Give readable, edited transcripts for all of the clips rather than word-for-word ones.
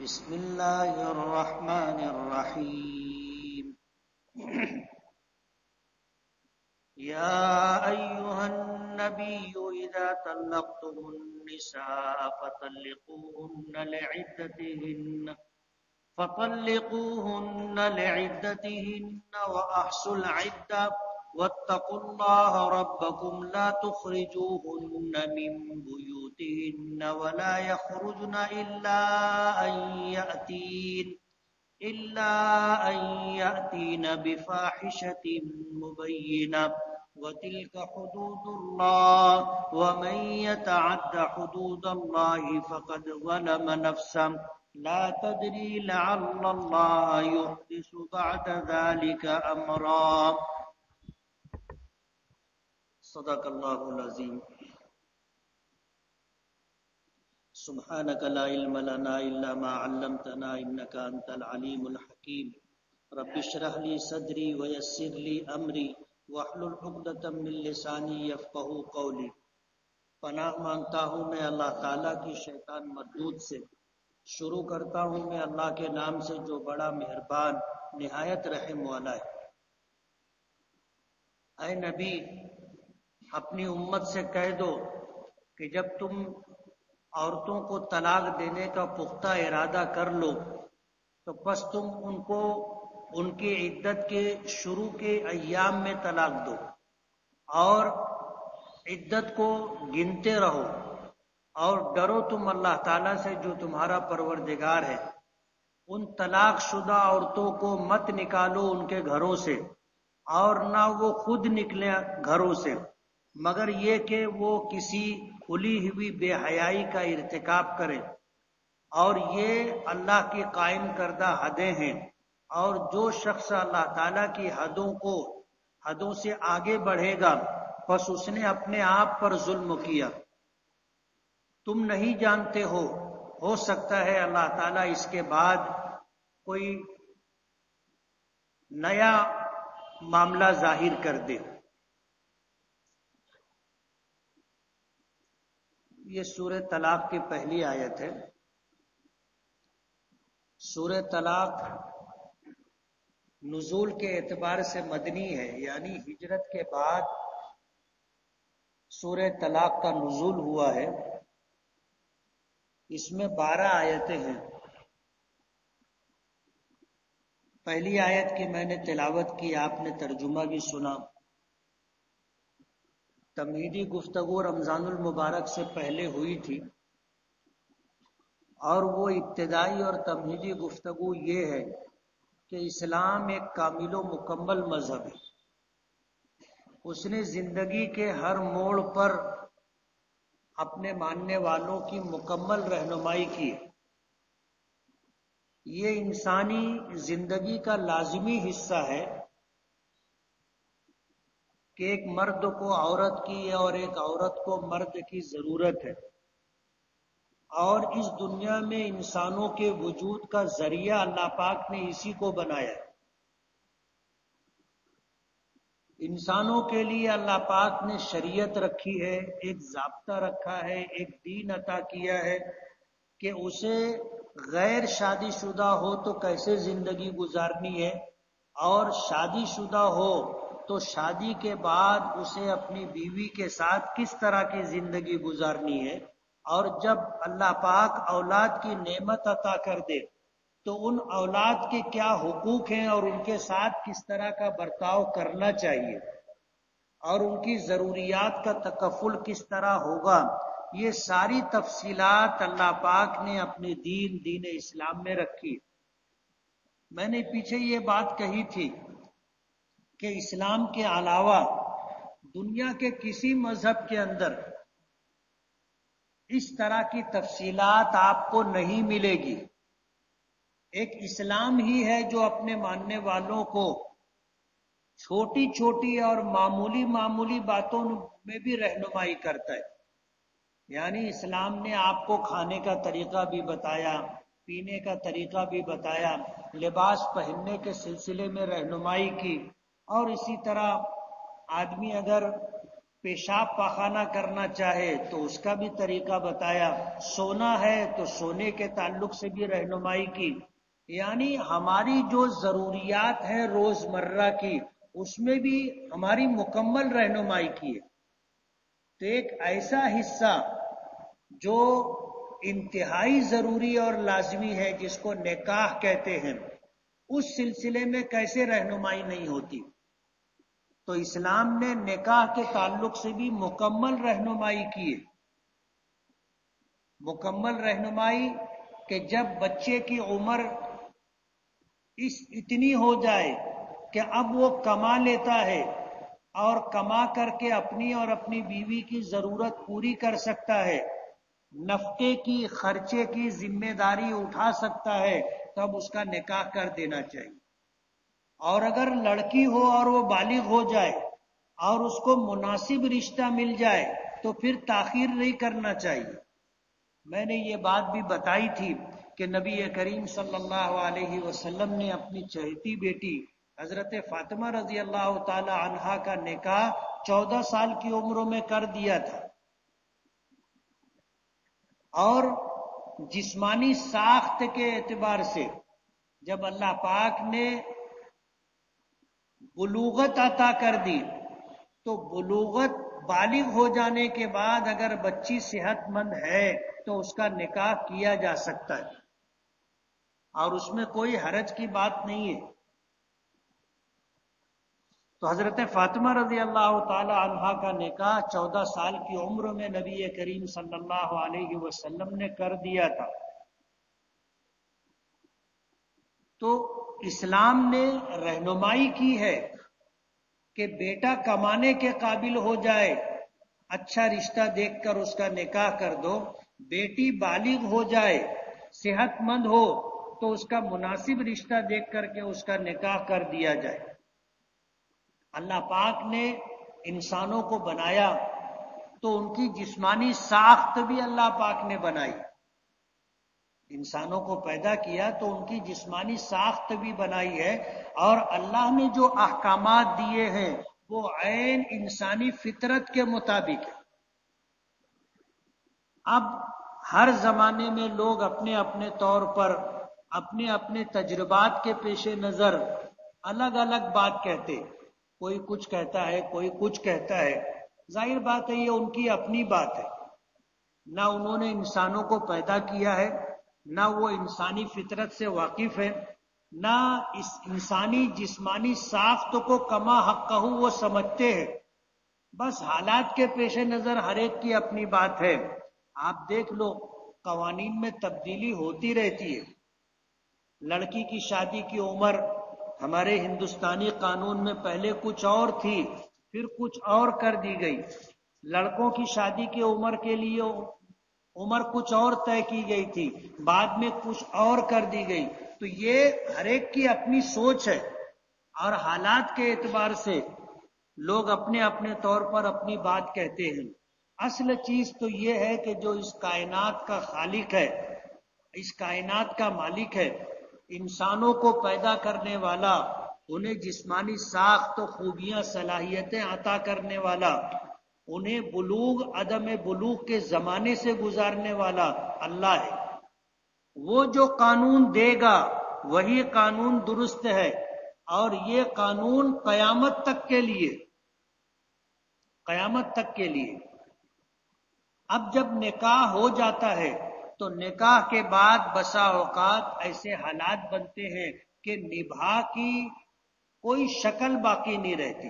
بسم اللہ الرحمن الرحیم یا ایہا النبی اذا طلقتم النساء فطلقوهن لعدتهن وأحصوا العدة واتقوا الله ربكم لا تخرجوهن من بيوتهن ولا يخرجن إلا أن يأتين بفاحشة مبينة وتلك حدود الله ومن يتعد حدود الله فقد ظلم نفسه لا تدري لعل الله يحدث بعد ذلك امرا صدق اللہ العظیم. سبحانك لا علم لنا الا ما علمتنا انك انت العليم الحكيم. رب اشرح لي صدري ويسر لي امري واحلل عقدة من لساني يفقهوا قولي. پناہ مانگتا ہوں میں اللہ تعالیٰ کی شیطان مردود سے. شروع کرتا ہوں میں اللہ کے نام سے جو بڑا مہربان نہایت رحم والا ہے. اے نبی، اپنی امت سے کہہ دو کہ جب تم عورتوں کو طلاق دینے کا پختہ ارادہ کر لو تو پس تم ان کو ان کی عدت کے شروع کے ایام میں طلاق دو اور عدت کو گنتے رہو اور ڈرو تم اللہ تعالیٰ سے جو تمہارا پروردگار ہے. ان طلاق شدہ عورتوں کو مت نکالو ان کے گھروں سے اور نہ وہ خود نکلے گھروں سے مگر یہ کہ وہ کسی کھلی ہوئی بے حیائی کا ارتکاب کرے. اور یہ اللہ کی قائم کردہ حدیں ہیں اور جو شخص اللہ تعالیٰ کی حدوں سے آگے بڑھے گا پس اس نے اپنے آپ پر ظلم کیا. تم نہیں جانتے ہو سکتا ہے اللہ تعالیٰ اس کے بعد کوئی نیا معاملہ ظاہر کر دے. یہ سورہ طلاق کی پہلی آیت ہے. سورہ طلاق نزول کے اعتبار سے مدنی ہے، یعنی ہجرت کے بعد سورہ طلاق کا نزول ہوا ہے. اس میں 12 آیتیں ہیں. پہلی آیت کی میں نے تلاوت کی، آپ نے ترجمہ بھی سنا. تمہیدی گفتگو رمضان المبارک سے پہلے ہوئی تھی اور وہ ابتدائی اور تمہیدی گفتگو یہ ہے کہ اسلام ایک کامل و مکمل مذہب ہے. اس نے زندگی کے ہر موڑ پر اپنے ماننے والوں کی مکمل رہنمائی کی. یہ انسانی زندگی کا لازمی حصہ ہے کہ ایک مرد کو عورت کی اور ایک عورت کو مرد کی ضرورت ہے. اور اس دنیا میں انسانوں کے وجود کا ذریعہ اللہ پاک نے اسی کو بنایا ہے. انسانوں کے لیے اللہ پاک نے شریعت رکھی ہے، ایک ضابطہ رکھا ہے، ایک دین عطا کیا ہے کہ اسے غیر شادی شدہ ہو تو کیسے زندگی گزارنی ہے اور شادی شدہ ہو تو شادی کے بعد اسے اپنی بیوی کے ساتھ کس طرح کی زندگی گزارنی ہے. اور جب اللہ پاک اولاد کی نعمت عطا کر دے تو ان اولاد کے کیا حقوق ہیں اور ان کے ساتھ کس طرح کا برتاؤ کرنا چاہیے اور ان کی ضروریات کا تکفل کس طرح ہوگا، یہ ساری تفصیلات اللہ پاک نے اپنے دین اسلام میں رکھی. میں نے پیچھے یہ بات کہی تھی کہ اسلام کے علاوہ دنیا کے کسی مذہب کے اندر اس طرح کی تفصیلات آپ کو نہیں ملے گی. ایک اسلام ہی ہے جو اپنے ماننے والوں کو چھوٹی چھوٹی اور معمولی باتوں میں بھی رہنمائی کرتا ہے. یعنی اسلام نے آپ کو کھانے کا طریقہ بھی بتایا، پینے کا طریقہ بھی بتایا، لباس پہننے کے سلسلے میں رہنمائی کی. اور اسی طرح آدمی اگر پیشاب پاخانہ کرنا چاہے تو اس کا بھی طریقہ بتایا، سونا ہے تو سونے کے تعلق سے بھی رہنمائی کی، یعنی ہماری جو ضروریات ہیں روزمرہ کی اس میں بھی ہماری مکمل رہنمائی کی ہے۔ تو ایک ایسا حصہ جو انتہائی ضروری اور لازمی ہے جس کو نکاح کہتے ہیں، اس سلسلے میں کیسے رہنمائی نہیں ہوتی؟ تو اسلام نے نکاح کے تعلق سے بھی مکمل رہنمائی کی ہے۔ مکمل رہنمائی کہ جب بچے کی عمر اتنی ہو جائے کہ اب وہ کما لیتا ہے اور کما کر کے اپنی اور اپنی بیوی کی ضرورت پوری کر سکتا ہے، نفقے کی خرچے کی ذمہ داری اٹھا سکتا ہے، تب اس کا نکاح کر دینا چاہیے۔ اور اگر لڑکی ہو اور وہ بالغ ہو جائے اور اس کو مناسب رشتہ مل جائے تو پھر تاخیر نہیں کرنا چاہیے۔ میں نے یہ بات بھی بتائی تھی کہ نبی کریم صلی اللہ علیہ وسلم نے اپنی چہیتی بیٹی حضرت فاطمہ رضی اللہ تعالی عنہا کا نکاح 14 سال کی عمر میں کر دیا تھا، اور جسمانی ساخت کے اعتبار سے جب اللہ پاک نے بلوغت عطا کر دی تو بلوغت بالغ ہو جانے کے بعد اگر بچی صحت مند ہے تو اس کا نکاح کیا جا سکتا ہے، اور اس میں کوئی حرج کی بات نہیں ہے۔ تو حضرت فاطمہ رضی اللہ تعالی عنہا کا نکاح 14 سال کی عمر میں نبی کریم صلی اللہ علیہ وسلم نے کر دیا تھا۔ تو اسلام نے رہنمائی کی ہے کہ بیٹا کمانے کے قابل ہو جائے، اچھا رشتہ دیکھ کر اس کا نکاح کر دو، بیٹی بالغ ہو جائے، صحت مند ہو تو اس کا مناسب رشتہ دیکھ کر کے اس کا نکاح کر دیا جائے۔ اللہ پاک نے انسانوں کو بنایا تو ان کی جسمانی ساخت بھی اللہ پاک نے بنائی۔ انسانوں کو پیدا کیا تو ان کی جسمانی ساخت بھی بنائی ہے، اور اللہ نے جو احکامات دیے ہیں وہ عین انسانی فطرت کے مطابق ہے۔ اب ہر زمانے میں لوگ اپنے اپنے طور پر اپنے اپنے تجربات کے پیش نظر الگ الگ بات کہتے، کوئی کچھ کہتا ہے، کوئی کچھ کہتا ہے۔ ظاہر بات ہے یہ ان کی اپنی بات ہے، نہ انہوں نے انسانوں کو پیدا کیا ہے، نہ وہ انسانی فطرت سے واقف ہے، نہ اس انسانی جسمانی ساخت کو کما حقہ وہ سمجھتے ہیں۔ بس حالات کے پیش نظر ہر ایک کی اپنی بات ہے۔ آپ دیکھ لو قوانین میں تبدیلی ہوتی رہتی ہے۔ لڑکی کی شادی کی عمر ہمارے ہندوستانی قانون میں پہلے کچھ اور تھی، پھر کچھ اور کر دی گئی۔ لڑکوں کی شادی کی عمر کے لیے عمر کچھ اور طے کی گئی تھی، بعد میں کچھ اور کر دی گئی۔ تو یہ ہر ایک کی اپنی سوچ ہے، اور حالات کے اعتبار سے لوگ اپنے اپنے طور پر اپنی بات کہتے ہیں۔ اصل چیز تو یہ ہے کہ جو اس کائنات کا خالق ہے، اس کائنات کا مالک ہے، انسانوں کو پیدا کرنے والا، انہیں جسمانی ساخت و خوبیاں صلاحیتیں عطا کرنے والا، انہیں بلوغ عدم بلوغ کے زمانے سے گزارنے والا اللہ ہے۔ وہ جو قانون دے گا وہی قانون درست ہے، اور یہ قانون قیامت تک کے لیے، قیامت تک کے لیے۔ اب جب نکاح ہو جاتا ہے تو نکاح کے بعد بسا اوقات ایسے حالات بنتے ہیں کہ نبھا کی کوئی شکل باقی نہیں رہتی۔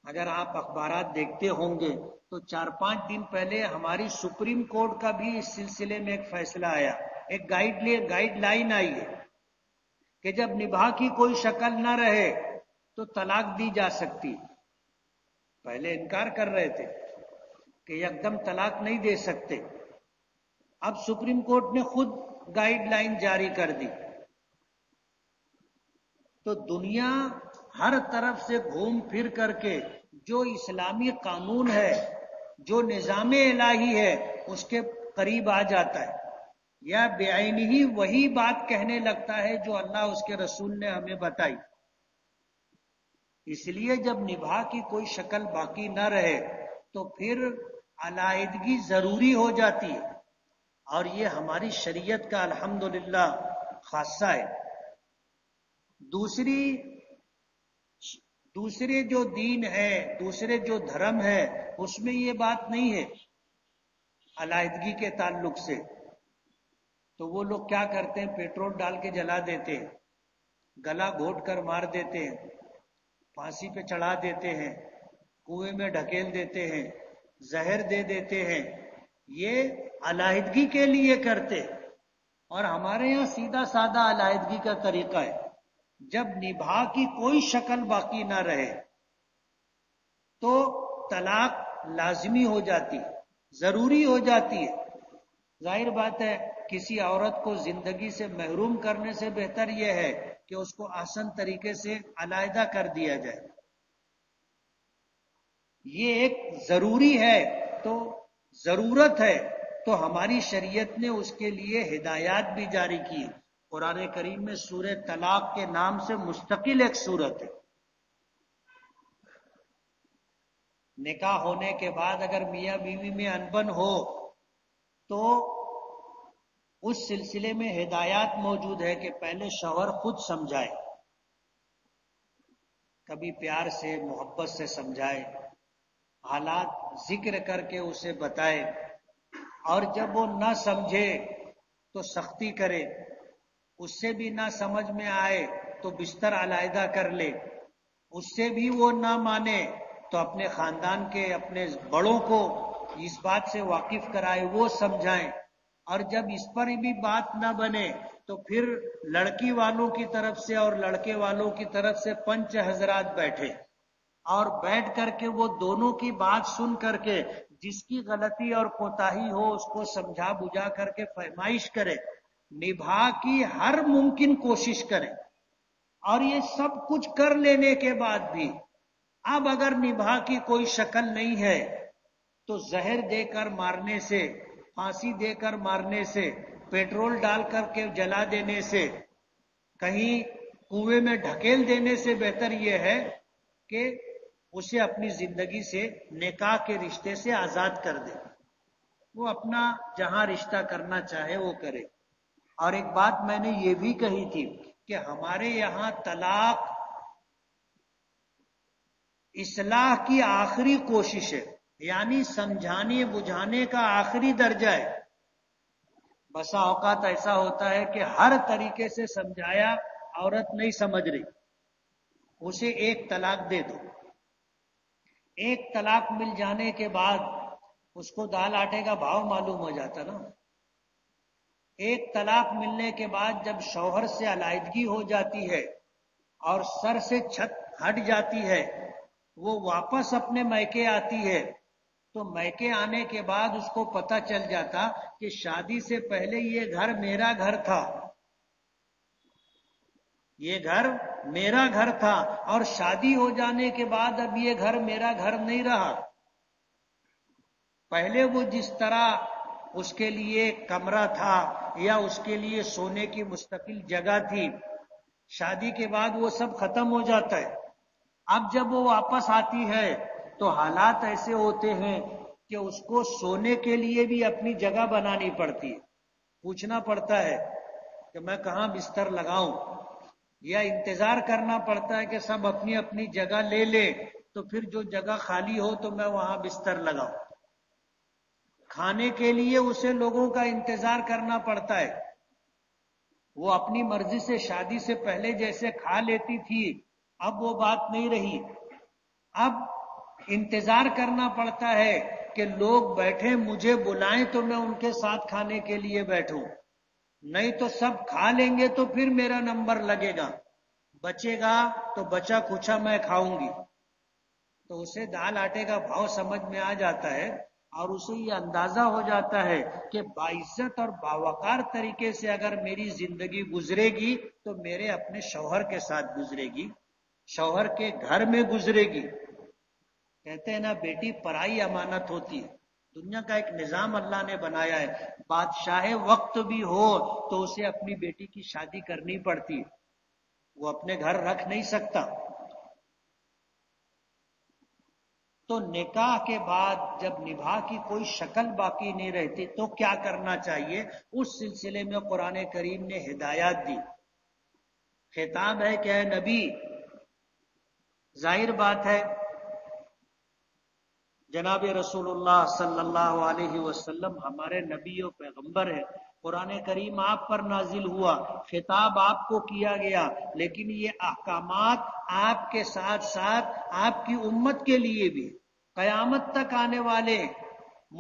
اگر آپ اخبارات دیکھتے ہوں گے تو 4-5 دن پہلے ہماری سپریم کورٹ کا بھی اس سلسلے میں ایک فیصلہ آیا، ایک گائیڈ لائن آئی ہے کہ جب نبھا کی کوئی شکل نہ رہے تو طلاق دی جا سکتی۔ پہلے انکار کر رہے تھے کہ یکدم طلاق نہیں دے سکتے، اب سپریم کورٹ نے خود گائیڈ لائن جاری کر دی۔ تو دنیا ہر طرف سے گھوم پھر کر کے جو اسلامی قانون ہے، جو نظام الہی ہے، اس کے قریب آ جاتا ہے، یا بعین ہی وہی بات کہنے لگتا ہے جو اللہ اس کے رسول نے ہمیں بتائی۔ اس لیے جب نباہ کی کوئی شکل باقی نہ رہے تو پھر علیحدگی ضروری ہو جاتی ہے، اور یہ ہماری شریعت کا الحمدللہ خاصہ ہے۔ دوسرے جو دین ہے، دوسرے جو دھرم ہے، اس میں یہ بات نہیں ہے علیحدگی کے تعلق سے۔ تو وہ لوگ کیا کرتے ہیں، پیٹرول ڈال کے جلا دیتے ہیں، گلا گھونٹ کر مار دیتے ہیں، پھانسی پہ چڑھا دیتے ہیں، کنویں میں ڈھکیل دیتے ہیں، زہر دے دیتے ہیں۔ یہ علیحدگی کے لیے کرتے، اور ہمارے یہاں سیدھا سادہ علیحدگی کا طریقہ ہے۔ جب نباہ کی کوئی شکل باقی نہ رہے تو طلاق لازمی ہو جاتی، ضروری ہو جاتی ہے۔ ظاہر بات ہے کسی عورت کو زندگی سے محروم کرنے سے بہتر یہ ہے کہ اس کو آسان طریقے سے علیحدہ کر دیا جائے۔ یہ ایک ضروری ہے، تو ضرورت ہے تو ہماری شریعت نے اس کے لیے ہدایات بھی جاری کی۔ قرآن کریم میں سورہ طلاق کے نام سے مستقل ایک سورت ہے۔ نکاح ہونے کے بعد اگر میاں بیوی میں انبن ہو تو اس سلسلے میں ہدایات موجود ہے کہ پہلے شوہر خود سمجھائے، کبھی پیار سے محبت سے سمجھائے، حالات ذکر کر کے اسے بتائے، اور جب وہ نہ سمجھے تو سختی کرے، اس سے بھی نہ سمجھ میں آئے تو بستر علیحدہ کر لے، اس سے بھی وہ نہ مانے تو اپنے خاندان کے اپنے بڑوں کو اس بات سے واقف کرائے، وہ سمجھائیں، اور جب اس پر بھی بات نہ بنے تو پھر لڑکی والوں کی طرف سے اور لڑکے والوں کی طرف سے پنچ حضرات بیٹھے، اور بیٹھ کر کے وہ دونوں کی بات سن کر کے جس کی غلطی اور کوتاہی ہو اس کو سمجھا بجھا کر کے فرمائش کرے، نباہ کی ہر ممکن کوشش کرے۔ اور یہ سب کچھ کر لینے کے بعد بھی اب اگر نباہ کی کوئی شکل نہیں ہے تو زہر دے کر مارنے سے، پھانسی دے کر مارنے سے، پیٹرول ڈال کر کے جلا دینے سے، کہیں کنویں میں ڈھکیل دینے سے بہتر یہ ہے کہ اسے اپنی زندگی سے، نکاح کے رشتے سے آزاد کر دے، وہ اپنا جہاں رشتہ کرنا چاہے وہ کرے۔ اور ایک بات میں نے یہ بھی کہی تھی کہ ہمارے یہاں طلاق اصلاح کی آخری کوشش ہے، یعنی سمجھانے بجھانے کا آخری درجہ ہے۔ بسا اوقات ایسا ہوتا ہے کہ ہر طریقے سے سمجھایا، عورت نہیں سمجھ رہی، اسے ایک طلاق دے دو۔ ایک طلاق مل جانے کے بعد اس کو دال آٹے کا بھاؤ معلوم ہو جاتا نا۔ ایک طلاق ملنے کے بعد جب شوہر سے علیحدگی ہو جاتی ہے اور سر سے چھت ہٹ جاتی ہے، وہ واپس اپنے میکے آتی ہے، تو میکے آنے کے بعد اس کو پتہ چل جاتا کہ شادی سے پہلے یہ گھر میرا گھر تھا، یہ گھر میرا گھر تھا، اور شادی ہو جانے کے بعد اب یہ گھر میرا گھر نہیں رہا۔ پہلے وہ جس طرح اس کے لیے کمرہ تھا یا اس کے لیے سونے کی مستقل جگہ تھی، شادی کے بعد وہ سب ختم ہو جاتا ہے۔ اب جب وہ واپس آتی ہے تو حالات ایسے ہوتے ہیں کہ اس کو سونے کے لیے بھی اپنی جگہ بنانی پڑتی ہے، پوچھنا پڑتا ہے کہ میں کہاں بستر لگاؤں، یا انتظار کرنا پڑتا ہے کہ سب اپنی اپنی جگہ لے لے تو پھر جو جگہ خالی ہو تو میں وہاں بستر لگاؤں۔ کھانے کے لیے اسے لوگوں کا انتظار کرنا پڑتا ہے، وہ اپنی مرضی سے شادی سے پہلے جیسے کھا لیتی تھی اب وہ بات نہیں رہی، اب انتظار کرنا پڑتا ہے کہ لوگ بیٹھیں مجھے بلائیں تو میں ان کے ساتھ کھانے کے لیے بیٹھوں، نہیں تو سب کھا لیں گے تو پھر میرا نمبر لگے گا، بچے گا تو بچا کچھا میں کھاؤں گی۔ تو اسے دال آٹے کا بھاؤ سمجھ میں آ جاتا ہے، اور اسے یہ اندازہ ہو جاتا ہے کہ باعزت اور باوقار طریقے سے اگر میری زندگی گزرے گی تو میرے اپنے شوہر کے ساتھ گزرے گی، شوہر کے گھر میں گزرے گی۔ کہتے ہیں نا بیٹی پرائی امانت ہوتی ہے، دنیا کا ایک نظام اللہ نے بنایا ہے، بادشاہ وقت بھی ہو تو اسے اپنی بیٹی کی شادی کرنی پڑتی ہے، وہ اپنے گھر رکھ نہیں سکتا۔ تو نکاح کے بعد جب نبھا کی کوئی شکل باقی نہیں رہتی تو کیا کرنا چاہیے، اس سلسلے میں قرآن کریم نے ہدایات دی. خطاب ہے کہ اے نبی، ظاہر بات ہے جناب رسول اللہ صلی اللہ علیہ وسلم ہمارے نبی و پیغمبر ہیں. قرآن کریم آپ پر نازل ہوا، خطاب آپ کو کیا گیا، لیکن یہ احکامات آپ کے ساتھ ساتھ آپ کی امت کے لیے بھی، قیامت تک آنے والے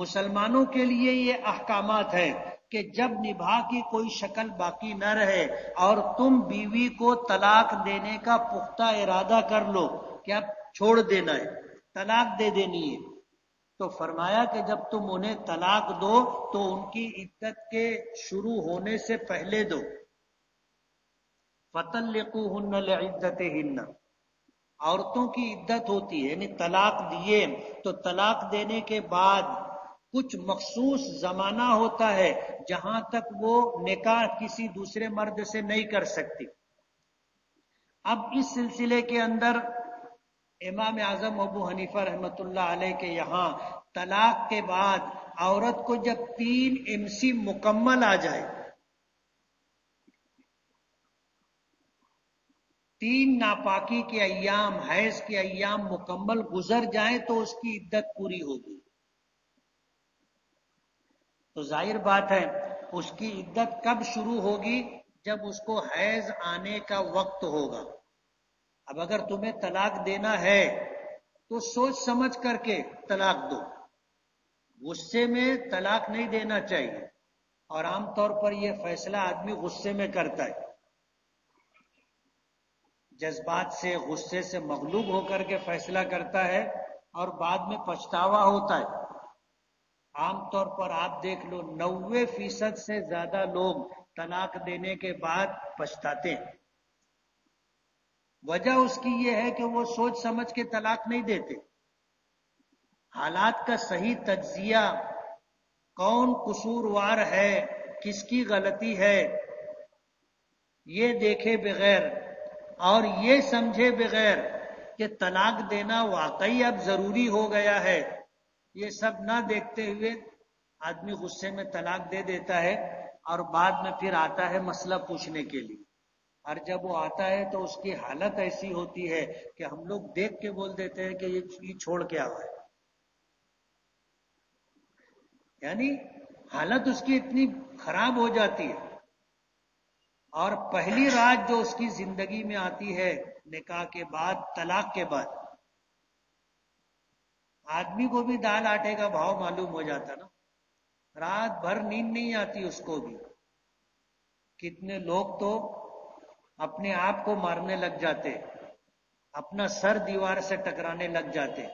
مسلمانوں کے لیے یہ احکامات ہیں کہ جب نبھا کی کوئی شکل باقی نہ رہے اور تم بیوی کو طلاق دینے کا پختہ ارادہ کر لو کہ اب چھوڑ دینا ہے، طلاق دے دینی ہے، تو فرمایا کہ جب تم انہیں طلاق دو تو ان کی عدت کے شروع ہونے سے پہلے دو. فَطَلِّقُوهُنَّ لِعِدَّتِهِنَّ، عورتوں کی عدت ہوتی ہے، یعنی طلاق دیے تو طلاق دینے کے بعد کچھ مخصوص زمانہ ہوتا ہے جہاں تک وہ نکاح کسی دوسرے مرد سے نہیں کر سکتی. اب اس سلسلے کے اندر امام اعظم ابو حنیفہ رحمۃ اللہ علیہ کے یہاں طلاق کے بعد عورت کو جب 3 MC مکمل آ جائے، 3 ناپاکی کے ایام، حیض کے ایام مکمل گزر جائیں تو اس کی عدت پوری ہوگی. تو ظاہر بات ہے اس کی عدت کب شروع ہوگی؟ جب اس کو حیض آنے کا وقت ہوگا. اب اگر تمہیں طلاق دینا ہے تو سوچ سمجھ کر کے طلاق دو، غصے میں طلاق نہیں دینا چاہیے، اور عام طور پر یہ فیصلہ آدمی غصے میں کرتا ہے، جذبات سے غصے سے مغلوب ہو کر کے فیصلہ کرتا ہے اور بعد میں پچھتاوا ہوتا ہے. عام طور پر آپ دیکھ لو 90% سے زیادہ لوگ طلاق دینے کے بعد پچھتاتے ہیں. وجہ اس کی یہ ہے کہ وہ سوچ سمجھ کے طلاق نہیں دیتے. حالات کا صحیح تجزیہ، کون قصوروار ہے، کس کی غلطی ہے، یہ دیکھے بغیر اور یہ سمجھے بغیر کہ طلاق دینا واقعی اب ضروری ہو گیا ہے، یہ سب نہ دیکھتے ہوئے آدمی غصے میں طلاق دے دیتا ہے اور بعد میں پھر آتا ہے مسئلہ پوچھنے کے لیے. اور جب وہ آتا ہے تو اس کی حالت ایسی ہوتی ہے کہ ہم لوگ دیکھ کے بول دیتے ہیں کہ یہ چھوڑ کے آوا ہے. یعنی حالت اس کی اتنی خراب ہو جاتی ہے. اور پہلی رات جو اس کی زندگی میں آتی ہے نکاح کے بعد، طلاق کے بعد، آدمی کو بھی دال آٹے کا بھاؤ معلوم ہو جاتا نا. رات بھر نیند نہیں آتی اس کو بھی. کتنے لوگ تو اپنے آپ کو مارنے لگ جاتے، اپنا سر دیوار سے ٹکرانے لگ جاتے،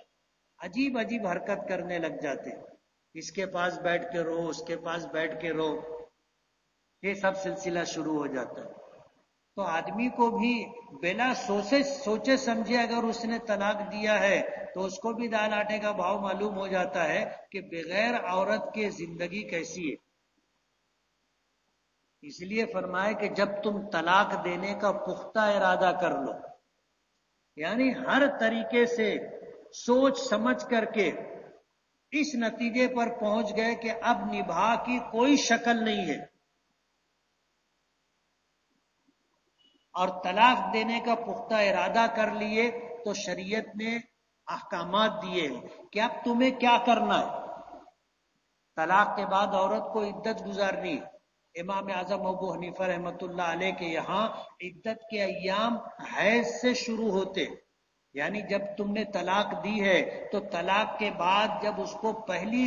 عجیب عجیب حرکت کرنے لگ جاتے. اس کے پاس بیٹھ کے رو، اس کے پاس بیٹھ کے رو، یہ سب سلسلہ شروع ہو جاتا ہے. تو آدمی کو بھی بلا سوچے سمجھے اگر اس نے طلاق دیا ہے تو اس کو بھی دال آٹے کا بھاؤ معلوم ہو جاتا ہے کہ بغیر عورت کے زندگی کیسی ہے. اس لیے فرمائے کہ جب تم طلاق دینے کا پختہ ارادہ کر لو، یعنی ہر طریقے سے سوچ سمجھ کر کے اس نتیجے پر پہنچ گئے کہ اب نبھا کی کوئی شکل نہیں ہے اور طلاق دینے کا پختہ ارادہ کر لیے، تو شریعت نے احکامات دیے ہیں کہ اب تمہیں کیا کرنا ہے. طلاق کے بعد عورت کو عدت گزارنی. امام اعظم ابو حنیفہ رحمۃ اللہ علیہ کے یہاں عدت کے ایام حیض سے شروع ہوتے، یعنی جب تم نے طلاق دی ہے تو طلاق کے بعد جب اس کو پہلی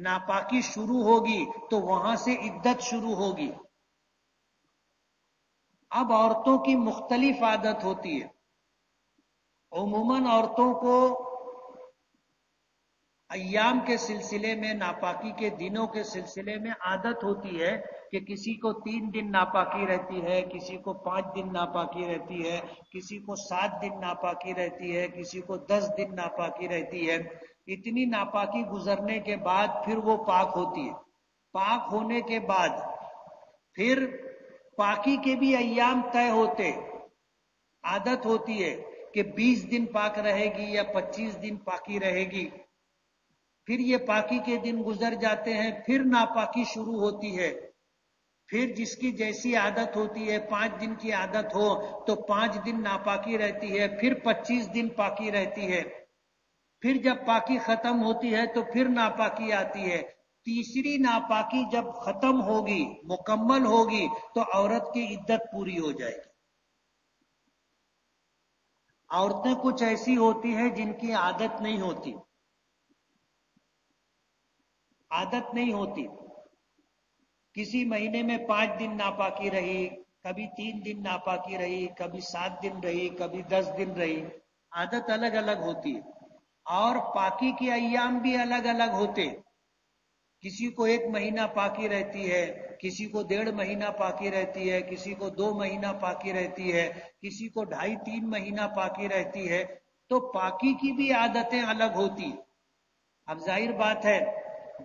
ناپاکی شروع ہوگی تو وہاں سے عدت شروع ہوگی. اب عورتوں کی مختلف عادت ہوتی ہے. عموماً عورتوں کو ایام کے سلسلے میں، ناپاکی کے دنوں کے سلسلے میں عادت ہوتی ہے کہ کسی کو 3 دن ناپاکی رہتی ہے، کسی کو 5 دن ناپاکی رہتی ہے، کسی کو 7 دن ناپاکی رہتی ہے، کسی کو 10 دن ناپاکی رہتی ہے. اتنی ناپاکی گزرنے کے بعد پھر وہ پاک ہوتی ہے. پاک ہونے کے بعد پھر پاکی کے بھی ایام طے ہوتے. عادت ہوتی ہے کہ 20 دن پاک رہے گی یا 25 دن پاکی رہے گی. پھر یہ پاکی کے دن گزر جاتے ہیں، پھر ناپاکی شروع ہوتی ہے. پھر جس کی جیسی عادت ہوتی ہے، 5 دن کی عادت ہو تو 5 دن ناپاکی رہتی ہے، پھر 25 دن پاکی رہتی ہے. پھر جب پاکی ختم ہوتی ہے تو پھر ناپاکی آتی ہے. تیسری ناپاکی جب ختم ہوگی، مکمل ہوگی، تو عورت کی عدت پوری ہو جائے گی. عورتیں کچھ ایسی ہوتی ہیں جن کی عادت نہیں ہوتی، عادت نہیں ہوتی. کسی مہینے میں 5 دن ناپاکی رہی، کبھی 3 دن ناپاکی رہی، کبھی 7 دن رہی، کبھی 10 دن رہی. عادت الگ الگ ہوتی ہے. اور پاکی کے ایام بھی الگ الگ ہوتے. کسی کو 1 مہینہ پاکی رہتی ہے، کسی کو 1.5 مہینہ پاکی رہتی ہے، کسی کو 2 مہینہ پاکی رہتی ہے، کسی کو 2.5-3 مہینہ پاکی رہتی ہے. تو پاکی کی بھی عادتیں الگ ہوتی. اب ظاہر بات ہے،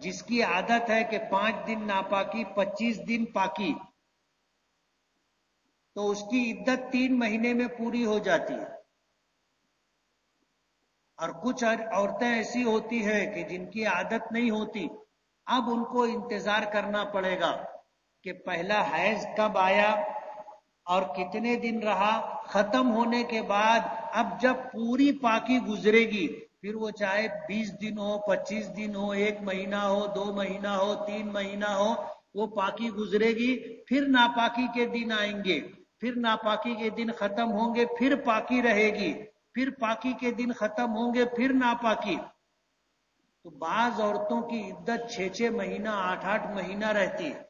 جس کی عادت ہے کہ 5 دن ناپاکی 25 دن پاکی، تو اس کی عدت 3 مہینے میں پوری ہو جاتی ہے. اور کچھ عورتیں ایسی ہوتی ہیں کہ جن کی عادت نہیں ہوتی. اب ان کو انتظار کرنا پڑے گا کہ پہلا حیض کب آیا اور کتنے دن رہا. ختم ہونے کے بعد اب جب پوری پاکی گزرے گی، پھر وہ چاہے 20 دن ہو، 25 دن ہو، 1 مہینہ ہو، 2 مہینہ ہو، 3 مہینہ ہو، وہ پاکی گزرے گی. پھر ناپاکی کے دن آئیں گے، پھر ناپاکی کے دن ختم ہوں گے، پھر پاکی رہے گی، پھر پاکی کے دن ختم ہوں گے، پھر ناپاکی. تو بعض عورتوں کی عدت 6-6 مہینہ، 8-8 مہینہ رہتی ہے.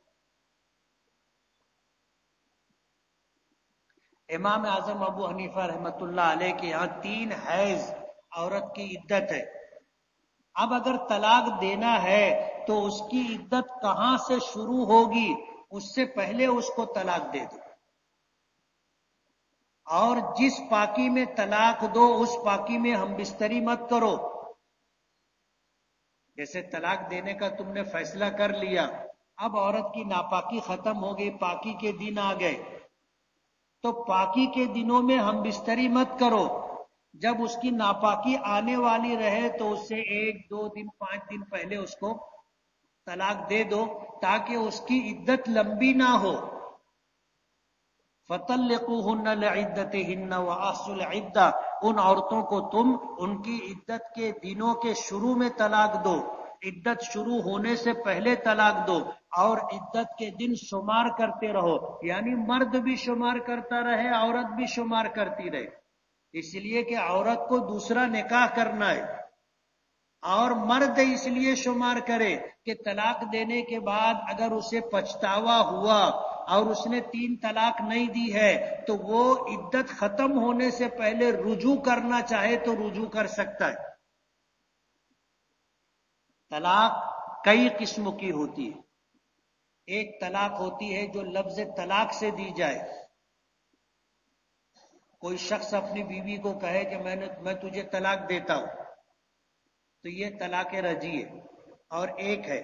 امام اعظم ابو حنیفہ رحمۃ اللہ علیہ کے یہاں 3 حیض عورت کی عدت ہے. اب اگر طلاق دینا ہے تو اس کی عدت کہاں سے شروع ہوگی؟ اس سے پہلے اس کو طلاق دے دو. اور جس پاکی میں طلاق دو اس پاکی میں ہم بستری مت کرو. جیسے طلاق دینے کا تم نے فیصلہ کر لیا، اب عورت کی ناپاکی ختم ہو گئی، پاکی کے دن آ گئے، تو پاکی کے دنوں میں ہم بستری مت کرو. جب اس کی ناپاکی آنے والی رہے تو اس سے 1-2 دن 5 دن پہلے اس کو طلاق دے دو، تاکہ اس کی عدت لمبی نہ ہو. فَطَلِّقُوهُنَّ لِعِدَّتِهِنَّ وَأَحْصُوا الْعِدَّةَ، ان عورتوں کو تم ان کی عدت کے دنوں کے شروع میں طلاق دو. عدت شروع ہونے سے پہلے طلاق دو، اور عدت کے دن شمار کرتے رہو. یعنی مرد بھی شمار کرتا رہے، عورت بھی شمار کرتی رہے. اس لیے کہ عورت کو دوسرا نکاح کرنا ہے، اور مرد اس لیے شمار کرے کہ طلاق دینے کے بعد اگر اسے پچھتاوا ہوا اور اس نے 3 طلاق نہیں دی ہے تو وہ عدت ختم ہونے سے پہلے رجوع کرنا چاہے تو رجوع کر سکتا ہے. طلاق کئی قسم کی ہوتی ہے. ایک طلاق ہوتی ہے جو لفظ طلاق سے دی جائے. کوئی شخص اپنی بیوی کو کہے کہ میں تجھے طلاق دیتا ہوں، تو یہ طلاق رجعی ہے. اور ایک ہے،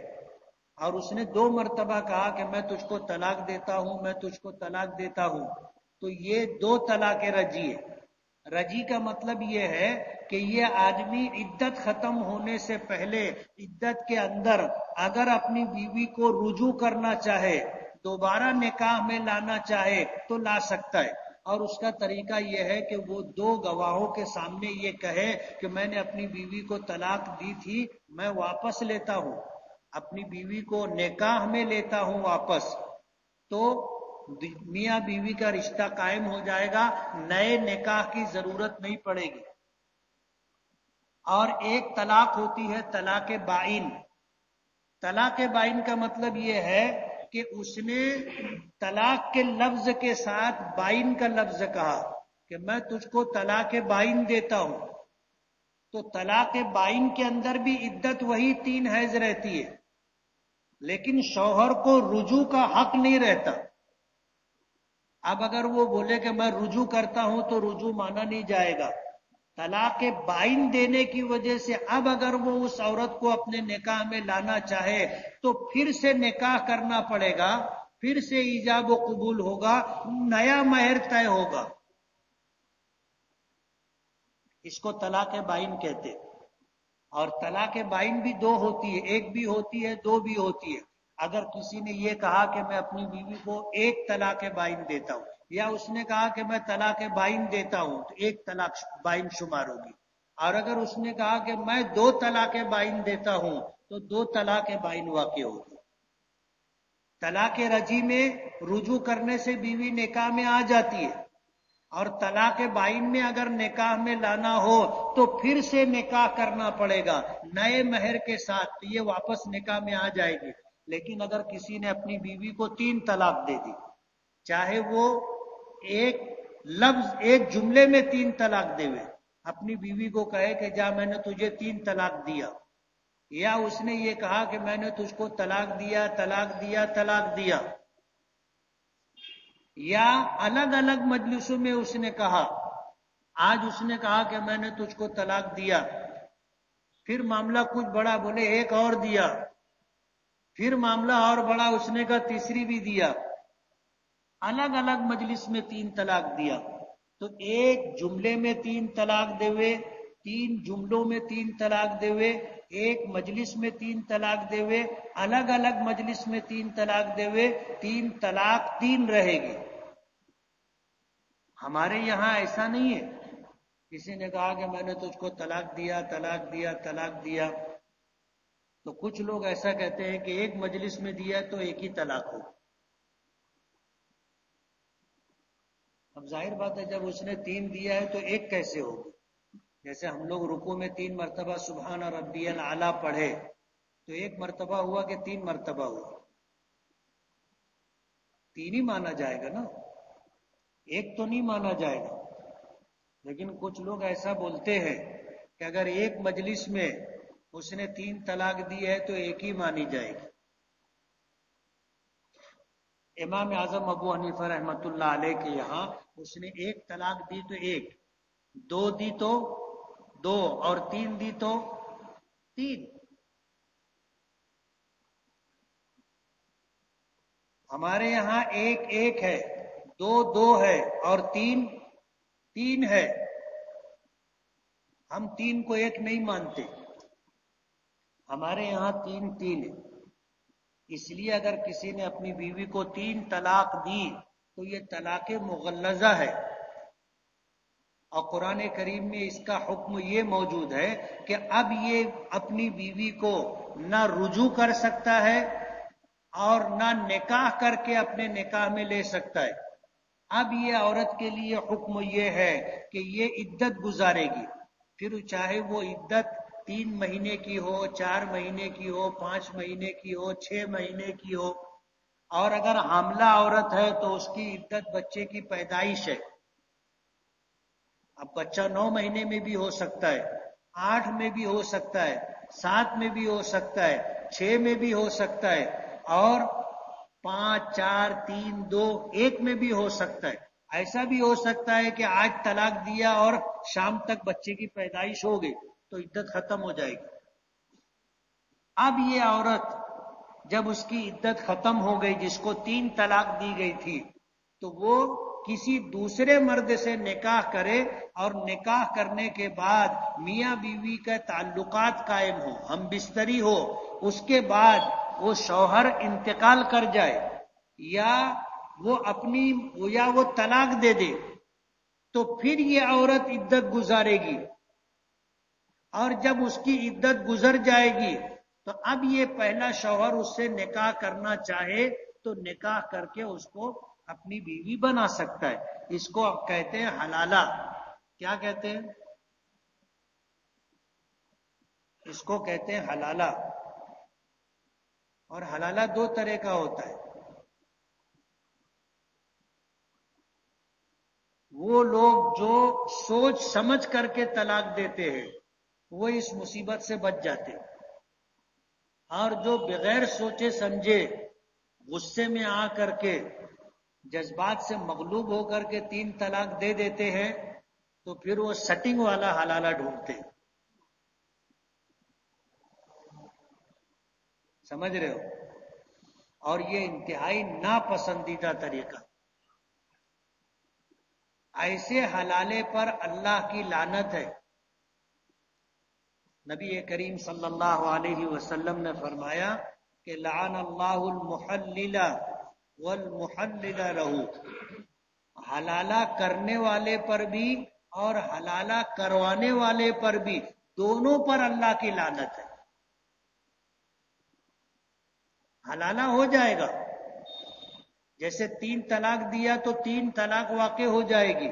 اور اس نے 2 مرتبہ کہا کہ میں تجھ کو طلاق دیتا ہوں، میں تجھ کو طلاق دیتا ہوں، تو یہ 2 طلاق رجعی ہے. رجعی کا مطلب یہ ہے کہ یہ آدمی عدت ختم ہونے سے پہلے عدت کے اندر اگر اپنی بیوی کو رجوع کرنا چاہے، دوبارہ نکاح میں لانا چاہے تو لا سکتا ہے. اور اس کا طریقہ یہ ہے کہ وہ 2 گواہوں کے سامنے یہ کہے کہ میں نے اپنی بیوی کو طلاق دی تھی، میں واپس لیتا ہوں، اپنی بیوی کو نکاح میں لیتا ہوں واپس. تو میاں بیوی کا رشتہ قائم ہو جائے گا، نئے نکاح کی ضرورت نہیں پڑے گی. اور ایک طلاق ہوتی ہے طلاق بائن. طلاق بائن کا مطلب یہ ہے کہ اس نے طلاق کے لفظ کے ساتھ بائن کا لفظ کہا کہ میں تجھ کو طلاق بائن دیتا ہوں. تو طلاق بائن کے اندر بھی عدت وہی 3 حیض رہتی ہے، لیکن شوہر کو رجوع کا حق نہیں رہتا. اب اگر وہ بولے کہ میں رجوع کرتا ہوں تو رجوع مانا نہیں جائے گا. طلاق بائن دینے کی وجہ سے اب اگر وہ اس عورت کو اپنے نکاح میں لانا چاہے تو پھر سے نکاح کرنا پڑے گا، پھر سے ایجاب و قبول ہوگا، نیا مہر طے ہوگا. اس کو طلاق بائن کہتے ہیں۔ اور طلاق بائن بھی دو ہوتی ہے، ایک بھی ہوتی ہے، دو بھی ہوتی ہے۔ اگر کسی نے یہ کہا کہ میں اپنی بیوی کو ایک طلاق بائن دیتا ہوں، یا اس نے کہا کہ میں طلاق بائن دیتا ہوں، تو ایک طلاق بائن شمار ہوگی۔ اور اگر اس نے کہا کہ میں دو طلاق بائن دیتا ہوں، تو دو طلاق بائن واقع ہوگی۔ طلاق رجعی میں رجوع کرنے سے بیوی نکاح میں آ جاتی ہے، اور طلاق بائن میں اگر نکاح میں لانا ہو تو پھر سے نکاح کرنا پڑے گا نئے مہر کے ساتھ، تو یہ واپس نکاح میں آ جائے گی۔ لیکن اگر کسی نے اپنی بیوی کو 3 طلاق دے دی، چاہے وہ ایک لفظ ایک جملے میں 3 طلاق دے ہوئے، اپنی بیوی کو کہے کہ جا میں نے تجھے 3 طلاق دیا، یا اس نے یہ کہا کہ میں نے تجھ کو طلاق دیا طلاق دیا طلاق دیا، یا الگ الگ مجلسوں میں اس نے کہا، آج اس نے کہا کہ میں نے تجھ کو طلاق دیا، پھر معاملہ کچھ بڑا، بولے ایک اور دیا، پھر معاملہ اور بڑا، اس نے کہا تیسری بھی دیا، الگ الگ مجلس میں 3 طلاق دیا، تو ایک جملے میں 3 طلاق دے ہوئے، 3 جملوں میں 3 طلاق دے ہوئے، ایک مجلس میں 3 طلاق دے ہوئے، الگ الگ مجلس میں 3 طلاق دے ہوئے، 3 طلاق 3 رہے گی۔ ہمارے یہاں ایسا نہیں ہے، کسی نے کہا کہ میں نے تجھ کو طلاق دیا طلاق دیا طلاق دیا، تو کچھ لوگ ایسا کہتے ہیں کہ ایک مجلس میں دیا تو ایک ہی طلاق ہو۔ اب ظاہر بات ہے جب اس نے 3 دیا ہے تو ایک کیسے ہوگی؟ جیسے ہم لوگ رکوع میں 3 مرتبہ سبحان ربی الاعلیٰ پڑھے تو ایک مرتبہ ہوا کہ 3 مرتبہ ہوا؟ 3 ہی مانا جائے گا نا، ایک تو نہیں مانا جائے گا۔ لیکن کچھ لوگ ایسا بولتے ہیں کہ اگر ایک مجلس میں اس نے 3 طلاق دی ہے تو ایک ہی مانی جائے گی۔ امام اعظم ابو حنیفہ رحمۃ اللہ علیہ کے یہاں اس نے 1 طلاق دی تو 1، 2 دی تو 2، اور 3 دی تو 3۔ ہمارے یہاں 1 1 ہے، 2 2 ہے، اور 3 3 ہے۔ ہم 3 کو 1 نہیں مانتے، ہمارے یہاں 3 3 ہے۔ اس لیے اگر کسی نے اپنی بیوی کو 3 طلاق دی تو یہ طلاق مغلظہ ہے، اور قرآن کریم میں اس کا حکم یہ موجود ہے کہ اب یہ اپنی بیوی کو نہ رجوع کر سکتا ہے اور نہ نکاح کر کے اپنے نکاح میں لے سکتا ہے۔ اب یہ عورت کے لیے حکم یہ ہے کہ یہ عدت گزارے گی، پھر چاہے وہ عدت 3 مہینے کی ہو، 4 مہینے کی ہو، 5 مہینے کی ہو، 6 مہینے کی ہو، اور اگر حاملہ عورت ہے تو اس کی عدت بچے کی پیدائش ہے۔ اب بچہ 9 مہینے میں بھی ہو سکتا ہے، 8 میں بھی ہو سکتا ہے، 7 میں بھی ہو سکتا ہے، 6 میں بھی ہو سکتا ہے، اور 5 4 3 2 1 میں بھی ہو سکتا ہے۔ ایسا بھی ہو سکتا ہے کہ آج طلاق دیا اور شام تک بچے کی پیدائش ہو گئی تو عدت ختم ہو جائے گی۔ اب یہ عورت جب اس کی عدت ختم ہو گئی، جس کو 3 طلاق دی گئی تھی، تو وہ کسی دوسرے مرد سے نکاح کرے، اور نکاح کرنے کے بعد میاں بیوی کا تعلقات قائم ہو، ہم بستری ہو، اس کے بعد وہ شوہر انتقال کر جائے یا وہ طلاق دے دے، تو پھر یہ عورت عدت گزارے گی، اور جب اس کی عدت گزر جائے گی تو اب یہ پہلا شوہر اس سے نکاح کرنا چاہے تو نکاح کر کے اس کو اپنی بیوی بنا سکتا ہے۔ اس کو کہتے ہیں حلالہ۔ کیا کہتے ہیں؟ اس کو کہتے ہیں حلالہ۔ اور حلالہ 2 طرح کا ہوتا ہے۔ وہ لوگ جو سوچ سمجھ کر کے طلاق دیتے ہیں وہ اس مصیبت سے بچ جاتے ہیں، اور جو بغیر سوچے سمجھے غصے میں آ کر کے جذبات سے مغلوب ہو کر کے 3 طلاق دے دیتے ہیں تو پھر وہ سٹنگ والا حلالہ ڈھونڈتے ہیں۔ سمجھ رہے ہو؟ اور یہ انتہائی ناپسندیدہ طریقہ۔ ایسے حلالے پر اللہ کی لعنت ہے نبی کریم صلی اللہ علیہ وسلم نے فرمایا کہ لعن اللہ المحلل والمحلل لہ، حلالہ کرنے والے پر بھی اور حلالہ کروانے والے پر بھی، دونوں پر اللہ کی لعنت ہے۔ حلالہ ہو جائے گا، جیسے 3 طلاق دیا تو 3 طلاق واقع ہو جائے گی،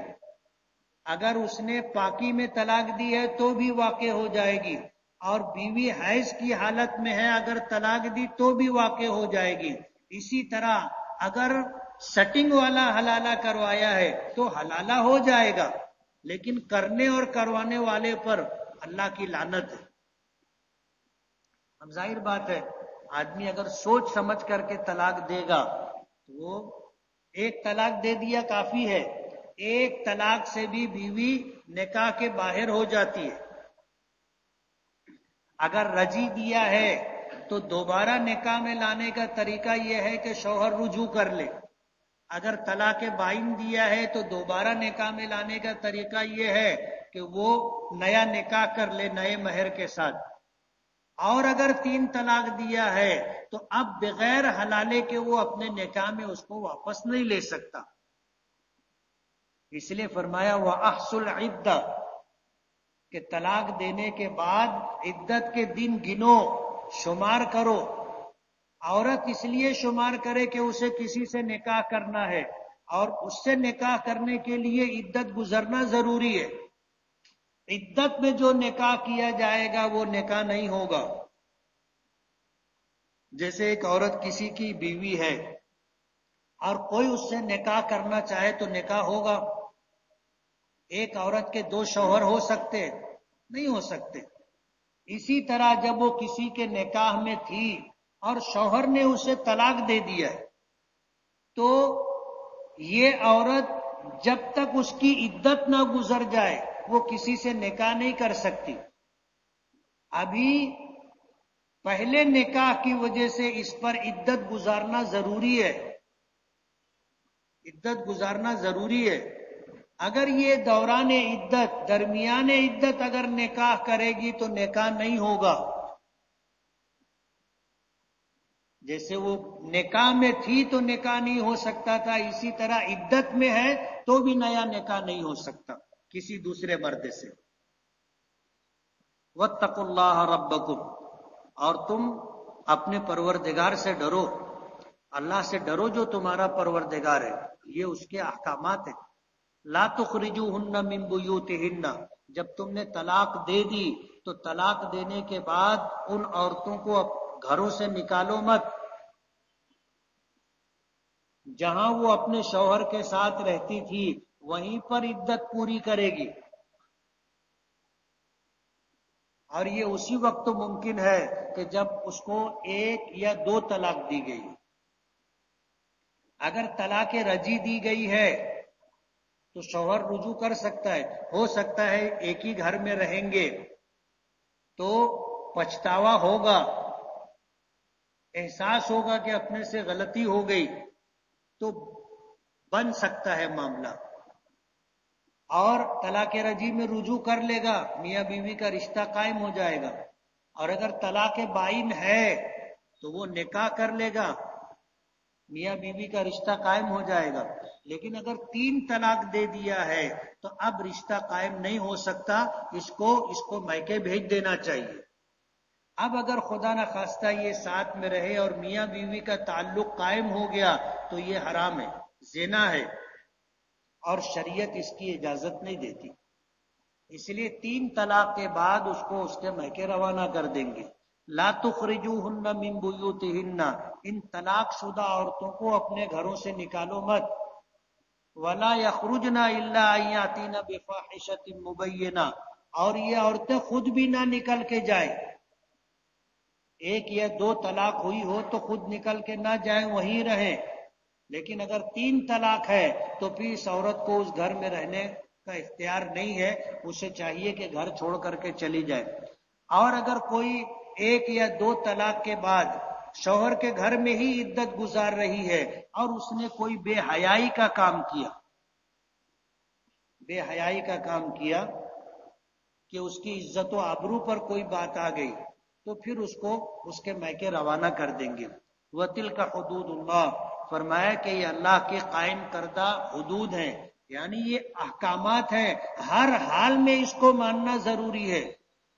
اگر اس نے پاکی میں طلاق دی ہے تو بھی واقع ہو جائے گی، اور بیوی حیض کی حالت میں ہے اگر طلاق دی تو بھی واقع ہو جائے گی۔ اسی طرح اگر سٹنگ والا حلالہ کروایا ہے تو حلالہ ہو جائے گا، لیکن کرنے اور کروانے والے پر اللہ کی لعنت ہے۔ اب ظاہر بات ہے، آدمی اگر سوچ سمجھ کر کے طلاق دے گا تو وہ ایک طلاق دے دیا کافی ہے، ایک طلاق سے بھی بیوی نکاح کے باہر ہو جاتی ہے۔ اگر رجی دیا ہے تو دوبارہ نکاح میں لانے کا طریقہ یہ ہے کہ شوہر رجوع کر لے، اگر طلاق بائن دیا ہے تو دوبارہ نکاح میں لانے کا طریقہ یہ ہے کہ وہ نیا نکاح کر لے نئے مہر کے ساتھ، اور اگر 3 طلاق دیا ہے تو اب بغیر حلالے کے وہ اپنے نکاح میں اس کو واپس نہیں لے سکتا۔ اس لیے فرمایا وَأَحْصُ الْعِدَّةَ، کہ طلاق دینے کے بعد عدت کے دن گنو، شمار کرو۔ عورت اس لیے شمار کرے کہ اسے کسی سے نکاح کرنا ہے، اور اس سے نکاح کرنے کے لیے عدت گزرنا ضروری ہے۔ عدت میں جو نکاح کیا جائے گا وہ نکاح نہیں ہوگا۔ جیسے ایک عورت کسی کی بیوی ہے اور کوئی اس سے نکاح کرنا چاہے تو نکاح ہوگا۔ ایک عورت کے 2 شوہر ہو سکتے؟ نہیں ہو سکتے۔ اسی طرح جب وہ کسی کے نکاح میں تھی اور شوہر نے اسے طلاق دے دیا ہے تو یہ عورت جب تک اس کی عدت نہ گزر جائے وہ کسی سے نکاح نہیں کر سکتی۔ ابھی پہلے نکاح کی وجہ سے اس پر عدت گزارنا ضروری ہے، عدت گزارنا ضروری ہے۔ اگر یہ دوران عدت، درمیان عدت اگر نکاح کرے گی تو نکاح نہیں ہوگا۔ جیسے وہ نکاح میں تھی تو نکاح نہیں ہو سکتا تھا، اسی طرح عدت میں ہے تو بھی نیا نکاح نہیں ہو سکتا کسی دوسرے مرد سے۔ وَاتَّقُوا اللَّهَ رَبَّكُمْ، اور تم اپنے پروردگار سے ڈرو، اللہ سے ڈرو جو تمہارا پروردگار ہے، یہ اس کے احکامات ہیں۔ لا تخرجوهن من بیوتہن، جب تم نے طلاق دے دی تو طلاق دینے کے بعد ان عورتوں کو گھروں سے نکالو مت، جہاں وہ اپنے شوہر کے ساتھ رہتی تھی وہیں پر عدت پوری کرے گی، اور یہ اسی وقت ممکن ہے کہ جب اس کو 1 یا 2 طلاق دی گئی۔ اگر طلاق رجی دی گئی ہے تو شوہر رجوع کر سکتا ہے، ہو سکتا ہے ایک ہی گھر میں رہیں گے تو پچھتاوا ہوگا، احساس ہوگا کہ اپنے سے غلطی ہو گئی تو بن سکتا ہے معاملہ، اور طلاق رجی میں رجوع کر لے گا، میاں بیوی کا رشتہ قائم ہو جائے گا۔ اور اگر طلاق بائن ہے تو وہ نکاح کر لے گا، میاں بیوی کا رشتہ قائم ہو جائے گا۔ لیکن اگر 3 طلاق دے دیا ہے تو اب رشتہ قائم نہیں ہو سکتا، اس کو میکے بھیج دینا چاہیے۔ اب اگر خدا نہ خواستہ یہ ساتھ میں رہے اور میاں بیوی کا تعلق قائم ہو گیا تو یہ حرام ہے، زنا ہے، اور شریعت اس کی اجازت نہیں دیتی۔ اس لیے 3 طلاق کے بعد اس کو اس کے میکے روانہ کر دیں گے۔ لا تخرجوهن من بیوتہن، ان طلاق شدہ عورتوں کو اپنے گھروں سے نکالو مت۔ ولا یخرجن الا ان یاتین بفاحشۃ مبینہ، اور یہ عورتیں خود بھی نہ نکل کے جائیں، 1 یا 2 طلاق ہوئی ہو تو خود نکل کے نہ جائیں، وہیں رہیں۔ لیکن اگر 3 طلاق ہے تو پھر اس عورت کو اس گھر میں رہنے کا اختیار نہیں ہے، اسے چاہیے کہ گھر چھوڑ کر کے چلی جائے۔ اور اگر کوئی 1 یا 2 طلاق کے بعد شوہر کے گھر میں ہی عدت گزار رہی ہے اور اس نے کوئی بے حیائی کا کام کیا، بے حیائی کا کام کیا، کہ اس کی عزت و آبرو پر کوئی بات آ گئی تو پھر اس کو اس کے میکے روانہ کر دیں گے. وَتِلْكَ حُدُودُ اللَّهِ، فرمایا کہ یہ اللہ کے قائم کردہ حدود ہیں، یعنی یہ احکامات ہیں، ہر حال میں اس کو ماننا ضروری ہے.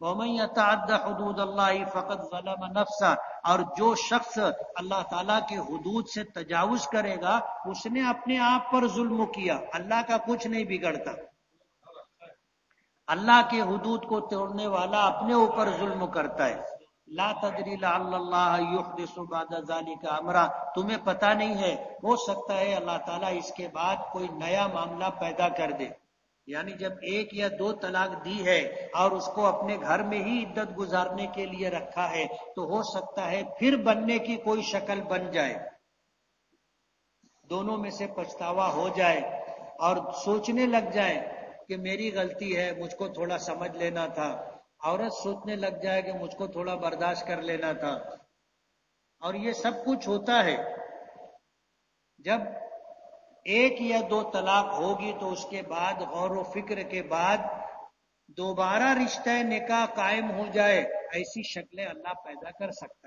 وَمَن يَتَعَدَّ حُدُودَ اللَّهِ فَقَدْ ظَلَمَ نَفْسَهُ، اور جو شخص اللہ تعالیٰ کی حدود سے تجاوز کرے گا اس نے اپنے آپ پر ظلم کیا، اللہ کا کچھ نہیں بگڑتا. اللہ کے حدود کو توڑنے والا اپنے اوپر ظلم کرتا ہے. لا تدری لعل اللہ یحدث بعد ذلک امرا، تمہیں پتہ نہیں ہے، ہو سکتا ہے اللہ تعالیٰ اس کے بعد کوئی نیا معاملہ پیدا کر دے. یعنی جب ایک یا دو طلاق دی ہے اور اس کو اپنے گھر میں ہی عدت گزارنے کے لیے رکھا ہے تو ہو سکتا ہے پھر بننے کی کوئی شکل بن جائے، دونوں میں سے پچھتاوا ہو جائے اور سوچنے لگ جائے کہ میری غلطی ہے، مجھ کو تھوڑا سمجھ لینا تھا. عورت سوچنے لگ جائے کہ مجھ کو تھوڑا برداشت کر لینا تھا. اور یہ سب کچھ ہوتا ہے جب ایک یا دو طلاق ہوگی تو اس کے بعد غور و فکر کے بعد دوبارہ رشتہ نکاح قائم ہو جائے، ایسی شکلیں اللہ پیدا کر سکتا